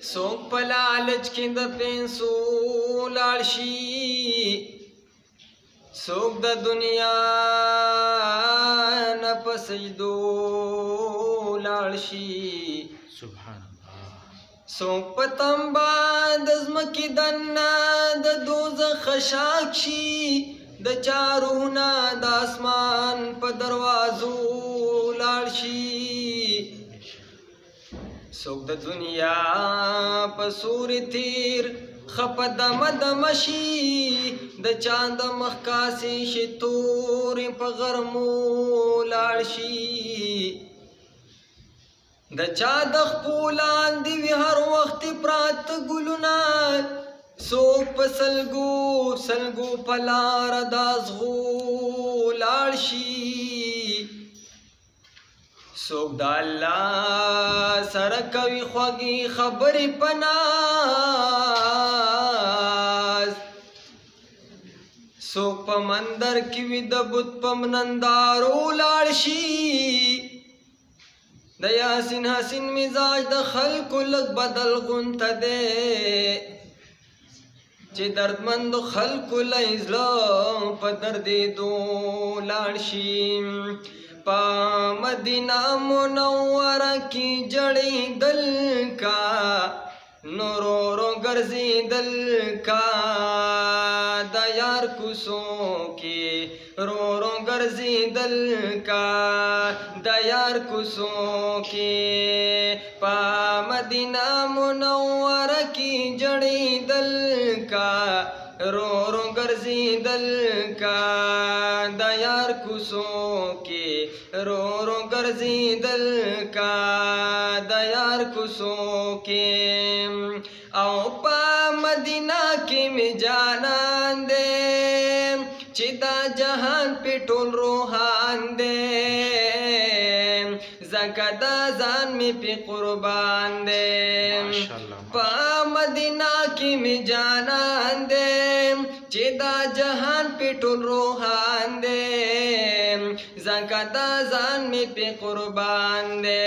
सोक په لالچ کې د پیسو لاړ شي सोक द दुनिया न په سجدو لاړ شي سبحان الله सोक په تنبا د ځمکې دننه د دوزخ خشاک شي د چارونه د اسمان په دروازو لاړ شي सोक د دنیا په سوري تیر خپ دم دمشي د چاند مخکاسي شتور په غرمو لاړ شي د چا د خپلان دی هر وخت پرات ګلونه सोक په سلګو پلار دازغو لاړ شي सोक د الله سره کوي خوږی خبرې پناز सोक په مندر کې وي د بت په منندارو لاړ شي د یاسین حسین مزاج د خلکو لږ بدل غونته دی چې دردمند خلکو لایزلا په دردېدو لاړ شي پا مدینہ منورہ کی جڑی دل کا نورو گرزی دل کا دیار کسوں کی رو گرزی دل کا دیار کسوں کی پا مدینہ منورہ کی جڑی دل کا رو گرزی دل کا دیار کسوں کی رو گرزی دل کا دیار کسوں کی او پا مدینہ کی میں جانان دے چدا جہان پہ ٹول روحان دے زکدا زان میں پہ قربان دے پا مدینہ کی میں جانان دے چدا جہان پہ ٹول روحان دے زکدا زان میں پہ قربان دے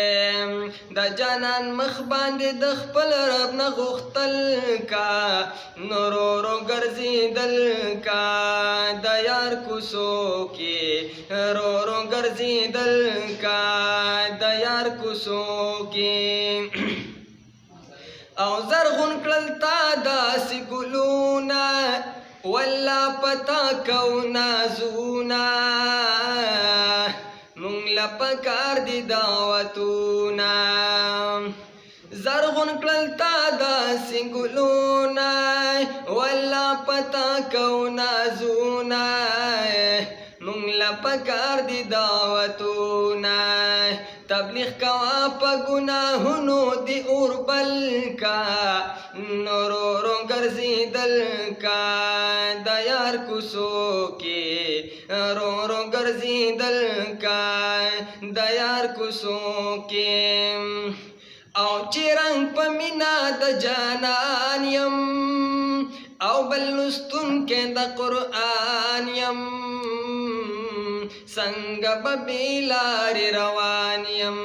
دا جانان مخ باندې د خپل رب نه غوښتل کا نورو ګرځي دل کا د یار کوڅو کې رو ګرځي دل کا د یار کوڅو کې او زرغون کړل تا داسې ګلونه والله پتا کو نازونه مونږ له پکار دي دعوتونه زرغون کړل تا داسې ګلونه والله پتا کو نازونه مونږ له پکار دي دعوتونه تبلیغ کوا په ګناهونو دی اور بل کا نورو ګرځي دل کا د یار کوڅو کې رو ګرځي دل کا د یار کوڅو کې او چې رنګ په مینا د جانان یم او بل لستون کې د قرآن یم څنګه به بیلارې روان یم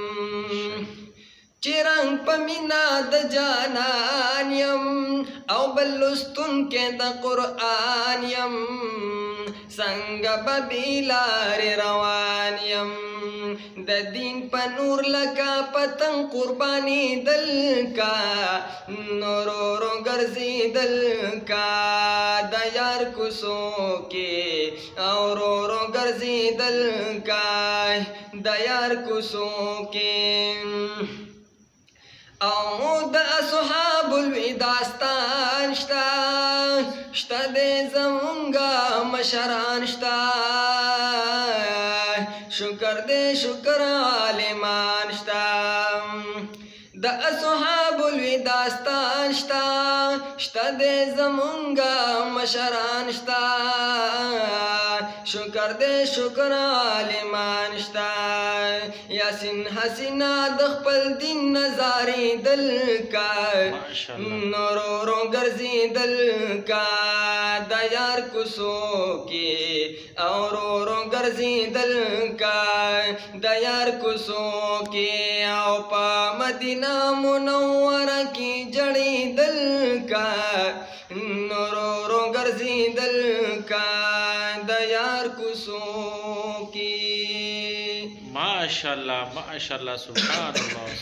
چې رنګ په مینا د جانان یم او بل لستون کې د قرآن یم څنګه به بیلارې روان یم د دین په نور لکه پتنګ قرباني دل کا نورو ګرځي دل کا د یار کوڅو کې او رو ګرځي دل کا د یار کوڅو کې او د اصحاب الوداستان شتا شتا د زمونږه مشران شتا شکر دے شکر عالمان شتا د اصحاب الوداستان شتا شتا دے زمونږه مشران شتا شکر دے شکر عالمان شتا یاسین حسینا د خپل دین نظاری دل کا نورو ګرځي دل کا د یار کوڅو کې او رو ګرځي دل کا د یار کوڅو کې او په مدینہ منوره کې गणी दल का नोरो गर्जी दल का दयार कुसों की। माशाल्लाह माशाल्लाह, सुभान अल्लाह।